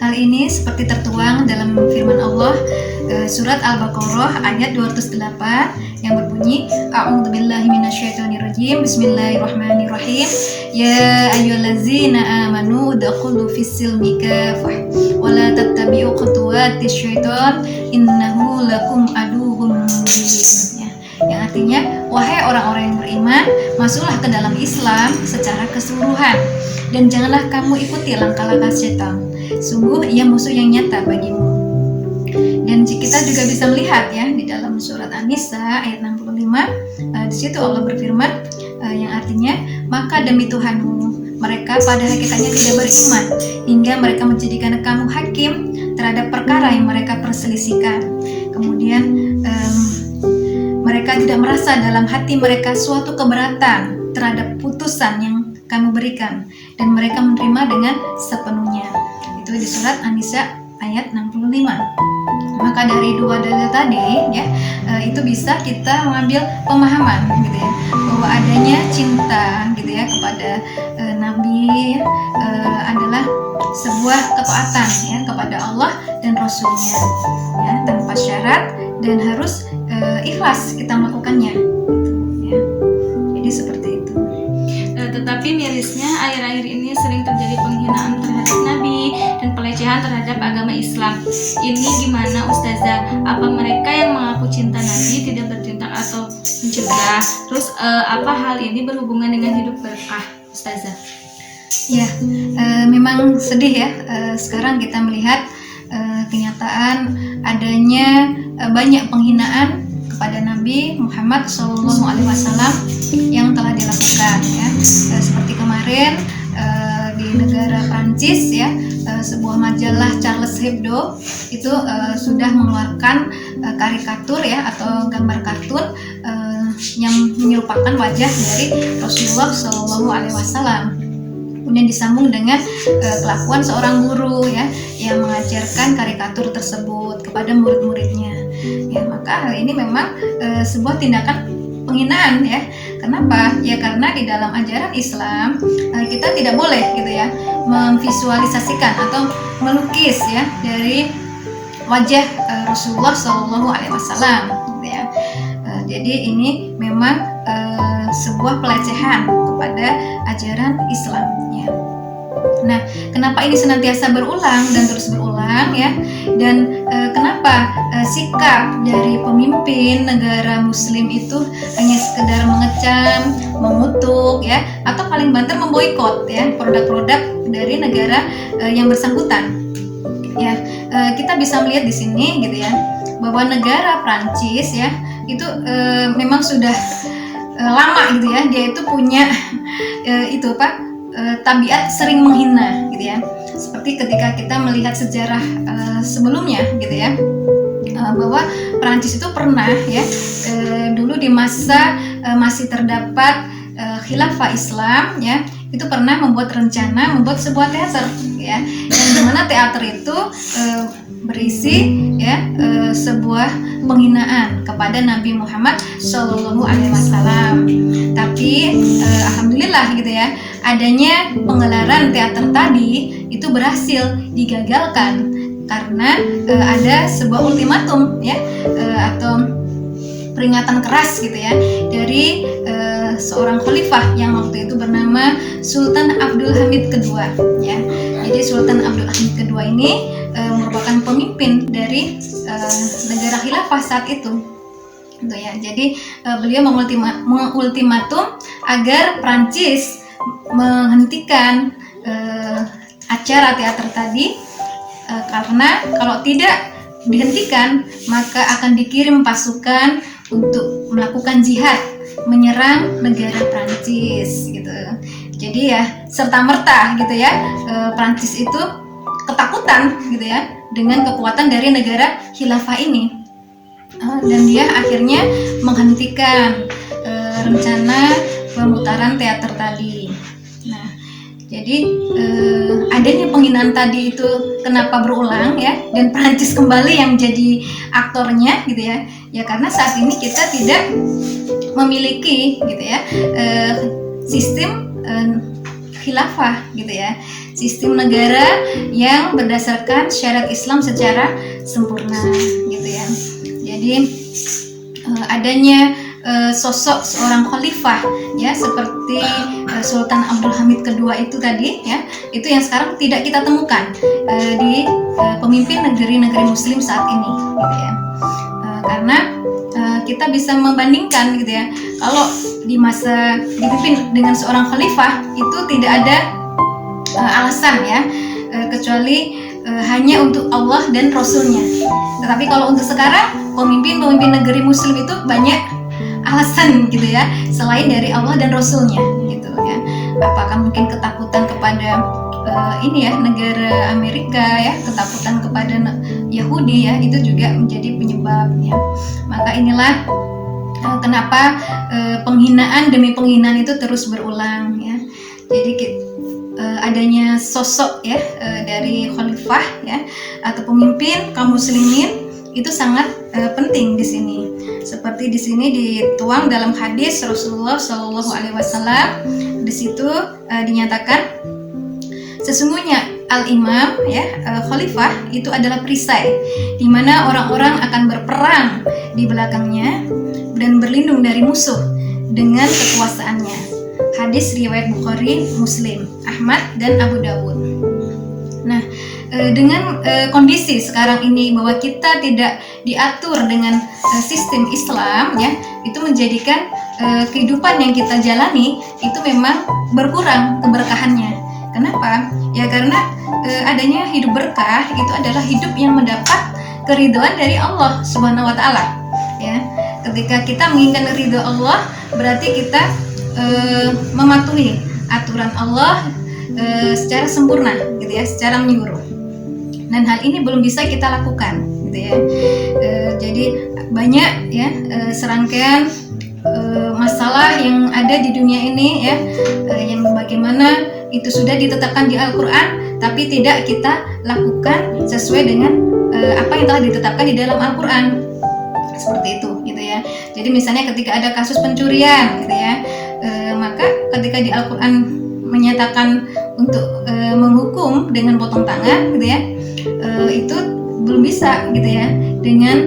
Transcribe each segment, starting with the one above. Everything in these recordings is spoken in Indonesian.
Hal ini seperti tertuang dalam firman Allah surat Al-Baqarah ayat 208 yang berbunyi A'udzubillahi minasyaitonirrajim. Bismillahirrahmanirrahim. Ya ayyuhallazina amanu udkhulu fis-silmi kafah wa la tattabi'u khutuwatis syaiton innahu lakum aduwwun mubin. Yang artinya, wahai orang-orang yang beriman, masuklah ke dalam Islam secara keseluruhan dan janganlah kamu ikuti langkah-langkah setan. Sungguh ia musuh yang nyata bagimu. Dan kita juga bisa melihat ya di dalam surat An-Nisa ayat 65, di situ Allah berfirman yang artinya, maka demi Tuhanmu mereka pada hakikatnya tidak beriman hingga mereka menjadikan kamu hakim terhadap perkara yang mereka perselisihkan. Kemudian mereka tidak merasa dalam hati mereka suatu keberatan terhadap putusan yang kamu berikan dan mereka menerima dengan sepenuhnya. Itu di surat An-Nisa ayat 65. Maka dari dua dalil tadi ya, itu bisa kita mengambil pemahaman gitu ya, bahwa adanya cinta gitu ya kepada Nabi adalah sebuah ketaatan ya kepada Allah dan Rasulnya ya, tanpa syarat dan harus ikhlas kita melakukannya ya. Jadi seperti itu. Tetapi mirisnya akhir-akhir ini sering terjadi penghinaan terhadap Nabi dan pelecehan terhadap agama Islam. Ini gimana Ustazah? Apa mereka yang mengaku cinta Nabi tidak bertindak atau mencegah? Terus apa hal ini berhubungan dengan hidup berkah Ustazah? Ya, memang sedih ya. Sekarang kita melihat kenyataan adanya banyak penghinaan kepada Nabi Muhammad SAW yang telah dilakukan ya. Seperti kemarin di negara Prancis ya, sebuah majalah Charles Hebdo itu sudah mengeluarkan karikatur ya atau gambar kartun yang menyerupakan wajah dari Rasulullah SAW. Kemudian disambung dengan kelakuan seorang guru ya yang mengajarkan karikatur tersebut kepada murid-muridnya. Ya, maka hal ini memang sebuah tindakan penghinaan ya. Kenapa? Ya karena di dalam ajaran Islam kita tidak boleh gitu ya memvisualisasikan atau melukis ya dari wajah Rasulullah SAW gitu ya. Jadi ini memang sebuah pelecehan kepada ajaran Islam ya. Nah, kenapa ini senantiasa berulang dan terus berulang ya? Dan kenapa sikap dari pemimpin negara Muslim itu hanya sekedar mengecam, mengutuk ya, atau paling banter memboikot ya produk-produk dari negara yang bersangkutan? Ya, kita bisa melihat di sini gitu ya, bahwa negara Prancis ya itu memang sudah lama gitu ya, dia itu punya tabiat sering menghina gitu ya. Seperti ketika kita melihat sejarah sebelumnya gitu ya, bahwa Prancis itu pernah ya dulu di masa masih terdapat khilafah Islam ya, itu pernah membuat rencana membuat sebuah teater ya, yang dimana teater itu berisi ya sebuah penghinaan kepada Nabi Muhammad SAW. Tapi alhamdulillah gitu ya, adanya penggelaran teater tadi itu berhasil digagalkan karena ada sebuah ultimatum ya atau peringatan keras gitu ya dari seorang khalifah yang waktu itu bernama Sultan Abdul Hamid II ya. Jadi Sultan Abdul Hamid II ini merupakan pemimpin dari negara khilafah saat itu. Gitu ya. Jadi beliau mengultimatum agar Prancis menghentikan acara teater tadi karena kalau tidak dihentikan maka akan dikirim pasukan untuk melakukan jihad menyerang negara Prancis gitu. Jadi ya serta-merta gitu ya Prancis itu ketakutan gitu ya dengan kekuatan dari negara khilafah ini, dan dia akhirnya menghentikan rencana pemutaran teater tadi. Nah, jadi adanya penghinaan tadi itu kenapa berulang ya, dan Prancis kembali yang jadi aktornya gitu ya, ya karena saat ini kita tidak memiliki gitu ya sistem khilafah gitu ya. sistem negara yang berdasarkan syariat Islam secara sempurna gitu ya. Jadi adanya sosok seorang khalifah ya seperti Sultan Abdul Hamid II itu tadi ya, itu yang sekarang tidak kita temukan di pemimpin negeri-negeri muslim saat ini gitu ya. Karena kita bisa membandingkan gitu ya, kalau di masa dipimpin dengan seorang khalifah itu tidak ada alasan ya, kecuali hanya untuk Allah dan Rasulnya. Tetapi kalau untuk sekarang pemimpin negeri muslim itu banyak alasan gitu ya, selain dari Allah dan Rasulnya gitu ya. Apakah mungkin ketakutan kepada ini ya, negara Amerika ya, ketakutan kepada Yahudi ya, itu juga menjadi penyebabnya. Maka inilah kenapa penghinaan demi penghinaan itu terus berulang ya. Jadi adanya sosok ya dari khalifah ya atau pemimpin kaum muslimin itu sangat penting di sini. Seperti di sini dituang dalam hadis Rasulullah Shallallahu Alaihi Wasallam. Di situ dinyatakan sesungguhnya al-imam ya khalifah itu adalah perisai di mana orang-orang akan berperang di belakangnya dan berlindung dari musuh dengan kekuasaannya. Hadis riwayat Bukhari, Muslim, Ahmad dan Abu Dawud. Nah, dengan kondisi sekarang ini bahwa kita tidak diatur dengan sistem Islam ya, itu menjadikan kehidupan yang kita jalani itu memang berkurang keberkahannya. Kenapa? Ya karena adanya hidup berkah itu adalah hidup yang mendapat keridhaan dari Allah Subhanahu wa taala. Ya. Ketika kita menginginkan ridha Allah, berarti kita mematuhi aturan Allah secara sempurna gitu ya, secara menyeluruh. Dan hal ini belum bisa kita lakukan gitu ya. Jadi banyak ya serangkaian masalah yang ada di dunia ini ya, yang bagaimana itu sudah ditetapkan di Al-Quran tapi tidak kita lakukan sesuai dengan apa yang telah ditetapkan di dalam Al-Quran, seperti itu gitu ya. Jadi misalnya ketika ada kasus pencurian gitu ya, maka ketika di Al-Quran menyatakan untuk menghukum dengan potong tangan gitu ya, itu belum bisa gitu ya dengan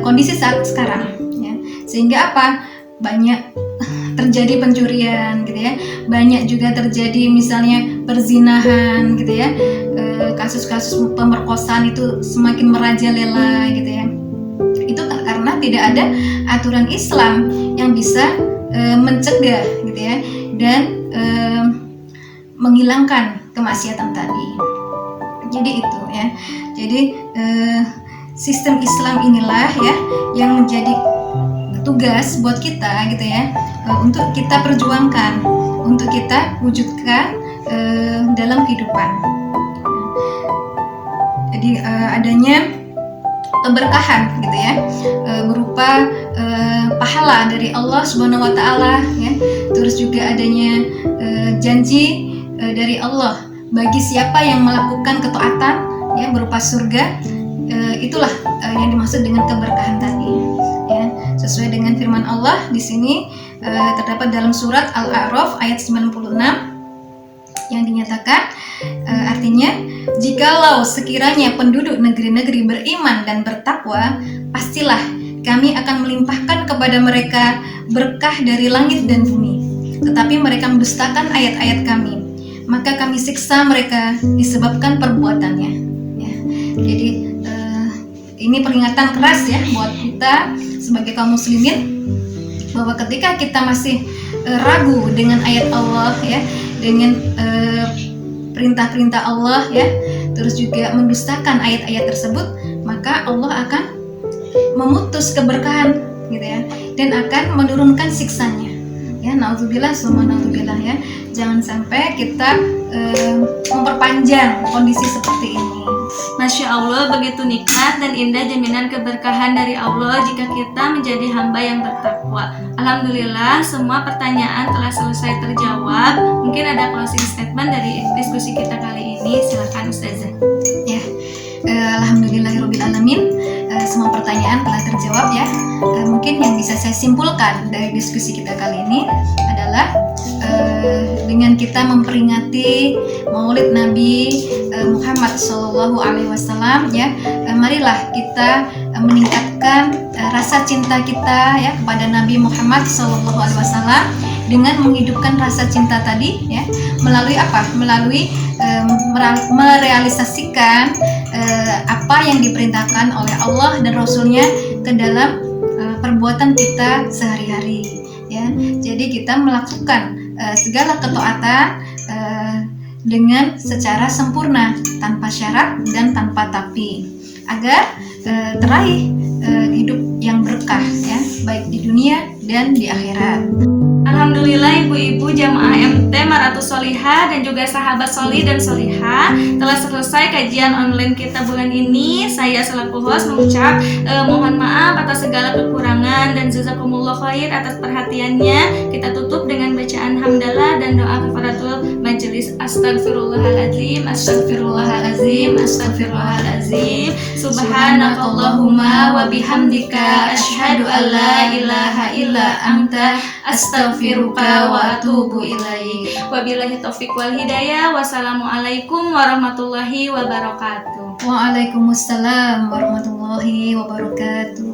kondisi saat sekarang ya. Sehingga apa? Banyak terjadi pencurian gitu ya, banyak juga terjadi misalnya perzinahan gitu ya, kasus-kasus pemerkosaan itu semakin merajalela gitu ya. Itu karena tidak ada aturan Islam yang bisa mencegah gitu ya dan menghilangkan kemaksiatan tadi. Jadi itu ya. Jadi sistem Islam inilah ya yang menjadi tugas buat kita gitu ya, untuk kita perjuangkan, untuk kita wujudkan dalam kehidupan. Jadi adanya keberkahan gitu ya, berupa pahala dari Allah Subhanahu wa taala ya. Terus juga adanya janji dari Allah bagi siapa yang melakukan ketaatan ya berupa surga, itulah yang dimaksud dengan keberkahan tadi ya. Sesuai dengan firman Allah di sini terdapat dalam surat Al-A'raf ayat 96 yang dinyatakan artinya, jikalau sekiranya penduduk negeri-negeri beriman dan bertakwa, pastilah kami akan melimpahkan kepada mereka berkah dari langit dan bumi. Tetapi mereka mendustakan ayat-ayat kami, maka kami siksa mereka disebabkan perbuatannya ya. Jadi ini peringatan keras ya buat kita sebagai kaum muslimin, bahwa ketika kita masih ragu dengan ayat Allah ya, dengan perintah-perintah Allah ya, terus juga mendustakan ayat-ayat tersebut, maka Allah akan memutus keberkahan gitu ya, dan akan menurunkan siksanya ya. Naudzubillah summa naudzubillah ya. Jangan sampai kita memperpanjang kondisi seperti ini. Masya Allah, begitu nikmat dan indah jaminan keberkahan dari Allah jika kita menjadi hamba yang bertakwa. Alhamdulillah, semua pertanyaan telah selesai terjawab. Mungkin ada closing statement dari diskusi kita kali ini. Silakan Ustazah. Ya, alhamdulillahirobbilalamin. Semua pertanyaan telah terjawab ya. Mungkin yang bisa saya simpulkan dari diskusi kita kali ini adalah dengan kita memperingati Maulid Nabi Muhammad SAW, ya, marilah kita meningkatkan rasa cinta kita, ya, kepada Nabi Muhammad SAW dengan menghidupkan rasa cinta tadi, ya, melalui apa? Melalui merealisasikan apa yang diperintahkan oleh Allah dan Rasulnya ke dalam perbuatan kita sehari-hari, ya. Jadi kita melakukan segala ketaatan dengan secara sempurna, tanpa syarat dan tanpa tapi, agar teraih hidup yang berkah, ya, baik di dunia dan di akhirat. Alhamdulillah ibu-ibu jamaah MT Maratus Solihah dan juga sahabat Solih dan Solihah, telah selesai kajian online kita bulan ini. Saya selaku host mengucap mohon maaf atas segala kekurangan dan jazakumullah khair atas perhatiannya. Kita tutup dengan bacaan hamdalah dan doa kafaratul majelis. Astagfirullahaladzim, astagfirullahaladzim, astagfirullahaladzim. Subhanakallahumma wa bihamdika asyhadu an la ilaha illa anta astaghfiruka wa atubu ilaik. Wabillahi taufik wal hidayah. Wassalamualaikum warahmatullahi wabarakatuh. Waalaikumsalam warahmatullahi wabarakatuh.